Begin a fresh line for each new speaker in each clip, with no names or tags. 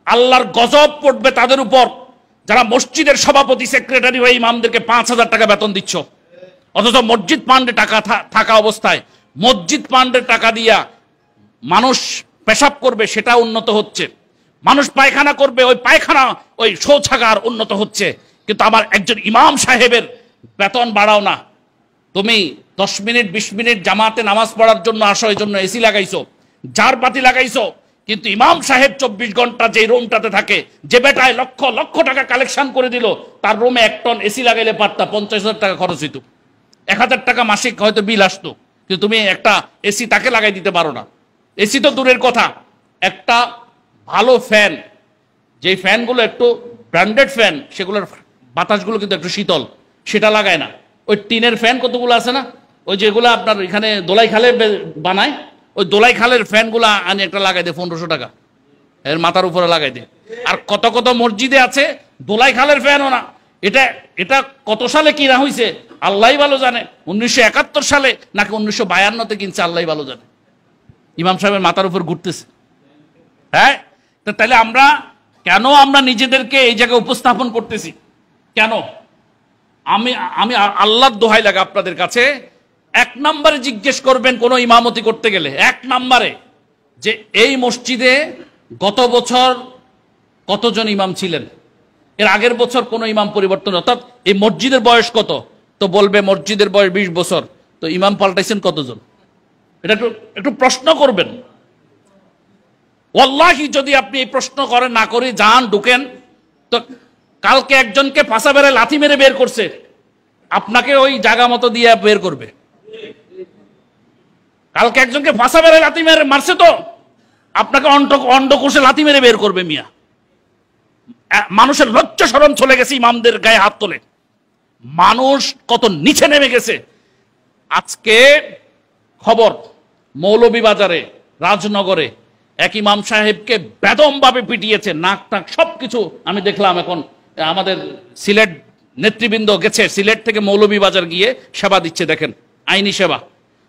আল্লাহর গজব পড়বে তাদের উপর যারা মসজিদের সভাপতি সেক্রেটারি হয়ে ইমামদেরকে 5,000 টাকা বেতন দিচ্ছ, অথচ মসজিদ ফান্ডে টাকা থাকা অবস্থায় মসজিদ ফান্ডের টাকা দিয়া মানুষ পেশাব করবে, সেটা উন্নত হচ্ছে। মানুষ পায়খানা করবে, ওই পায়খানা ওই শৌচাগার উন্নত হচ্ছে। কিন্তু আমার একজন ইমাম সাহেবের বেতন বাড়াও না। তুমি 10 মিনিট 20 মিনিট জামাতে নামাজ পড়ার জন্য আসো, এই জন্য এসি লাগাইছো, জার বাতি লাগাইছো, কিন্তু ইমাম সাহেব 24 ঘন্টা যে রুমটাতে থাকে, যে বেটায় লক্ষ লক্ষ টাকা কালেকশন করে দিল, তার রুমে 1 টন এসি লাগাইলে পারতা 50,000 টাকা খরচ হইতো, 1,000 টাকা মাসিক হয়তো বিল আসতো। কিন্তু তুমি একটা এসি তাকে লাগাই দিতে পারো না। এসি তো দূরের কথা, একটা ভালো ফ্যান, যে ফ্যানগুলো একটু ব্র্যান্ডেড ফ্যান, সেগুলোর বাতাসগুলো কিন্তু একটু শীতল, সেটা লাগায় না। ওই টিনের ফ্যান কতগুলো আছে না, ওই যেগুলো আপনার এখানে দোলাই খালে বানায়, ওই দোলাই খালের ফ্যানগুলো আনি একটা লাগাই দেয় 1500 টাকা, এর মাথার উপরে লাগাই দেয়। আর কত কত মসজিদে আছে দোলাই খালের ফ্যানও না। এটা এটা কত সালে কিনা হয়েছে আল্লাহই ভালো জানে, 1971 সালে নাকি 1952-তে কিনছে, আল্লাহই ভালো জানে। ইমাম সাহেবের মাথার উপর ঘুরতেছে। হ্যাঁ, তাহলে কেন আমরা নিজেদেরকে এই জায়গায় উপস্থাপন করতেছি কেন? আমি আল্লাহর দোহাই লাগে আপনাদের কাছে, 1 নম্বরে জিজ্ঞেস করবেন কোন ইমামতি করতে গেলে, 1 নম্বরে যে এই মসজিদে গত বছর কতজন ইমাম ছিলেন, এর আগের বছর কোন ইমাম পরিবর্তন, অর্থাৎ এই মসজিদের বয়স কত, তো বলবে মসজিদের বয়স 20 বছর, তো ইমাম পাল্টাইছেন কতজন? এটা একটু প্রশ্ন করবেন। ওয়াল্লাহি যদি আপনি এই প্রশ্ন করেন না করে যান ঢুকেন, তো কালকে একজনকে ফাঁসা বেড়ে লাথি মেরে বের করছে, আপনাকে ওই জায়গা মতো দিয়ে বের করবে। কালকে একজনকে ফাঁসা বেড়ে লাথি মেরে মারছে, তো আপনাকে অন্ডকোষে লাথি মেরে বের করবে। মিয়া, মানুষের লজ্জা শরম চলে গেছে ইমামদের গায়ে হাত তোলে, মানুষ কত নিচে নেমে গেছে। আজকে খবর মৌলভীবাজারে রাজনগরে এক ইমাম সাহেবকে বেদমভাবে পিটিয়েছে, নাক টাক সবকিছু আমি দেখলাম। এখন আমাদের সিলেট নেতৃবৃন্দ গেছে, সিলেট থেকে মৌলভীবাজার গিয়ে সেবা দিচ্ছে, দেখেন আইনি সেবা।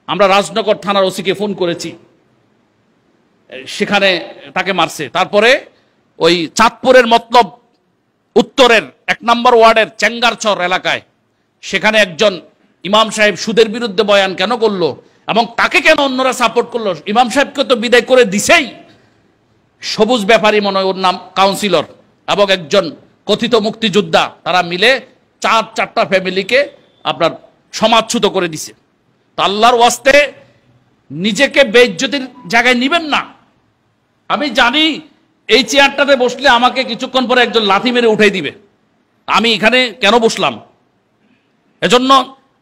আমরা রাজনগর থানার ওসিকে ফোন করেছি, সেখানে তাকে মারছে। তারপরে ওই চাঁদপুরের মতলব উত্তরের 1 নম্বর ওয়ার্ডের চেঙ্গারচর এলাকায়, সেখানে একজন ইমাম সাহেব সুদের বিরুদ্ধে বয়ান কেন করলো এবং তাকে কেন অন্যরা সাপোর্ট করলো? ইমাম সাহেবকে তো বিদায় করে দিছেই। সবুজ ব্যাপারী মনে হয় ওর নাম, কাউন্সিলর, এবং একজন কথিত মুক্তিযোদ্ধা, তারা মিলে 4টা ফ্যামিলিকে আপনার সমাজচ্যুত করে দিছে। তো আল্লাহর ওয়াস্তে নিজেকে বেইজ্জতির জায়গায় নিবেন না। আমি জানি এই চেয়ারটাতে বসলে আমাকে কিছুক্ষণ পরে একজন লাথি মেরে উঠাই দিবে, আমি এখানে কেন বসলাম? এজন্য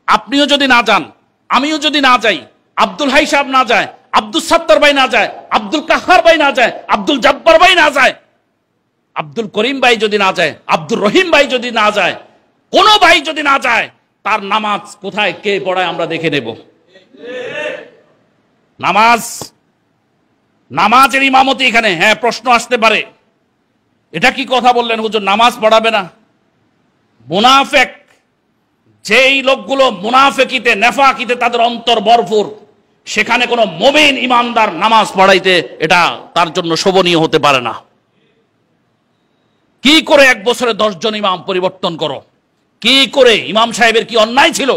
আপনিও যদি না যান, আমিও যদি না যাই, আব্দুল হাই সাহেব না যায়, আব্দুল সাত্তার ভাই না যায়, আব্দুল কাহার ভাই না যায়, আব্দুল জব্বার ভাই না যায়, আব্দুল করিম ভাই যদি না যায়, আব্দুর রহিম ভাই যদি না যায়, কোন ভাই যদি না যায়, তার নামাজ কোথায় কে পড়ায় আমরা দেখে নেব। নামাজের ইমামতি এখানে, হ্যাঁ প্রশ্ন আসতে পারে, এটা কি কথা বললেন হুজুর, নামাজ পড়াবে না? মুনাফেক, যেই লোকগুলো মুনাফেকিতে নেফাকিতে তাদের অন্তর ভরপুর, সেখানে কোনো মুমিন ইমানদার নামাজ পড়াইতে এটা তার জন্য শোভনীয় হতে পারে না। কি করে 1 বছরে 10 জন ইমাম পরিবর্তন করো? কি করে? ইমাম সাহেবের কি অন্যায় ছিল?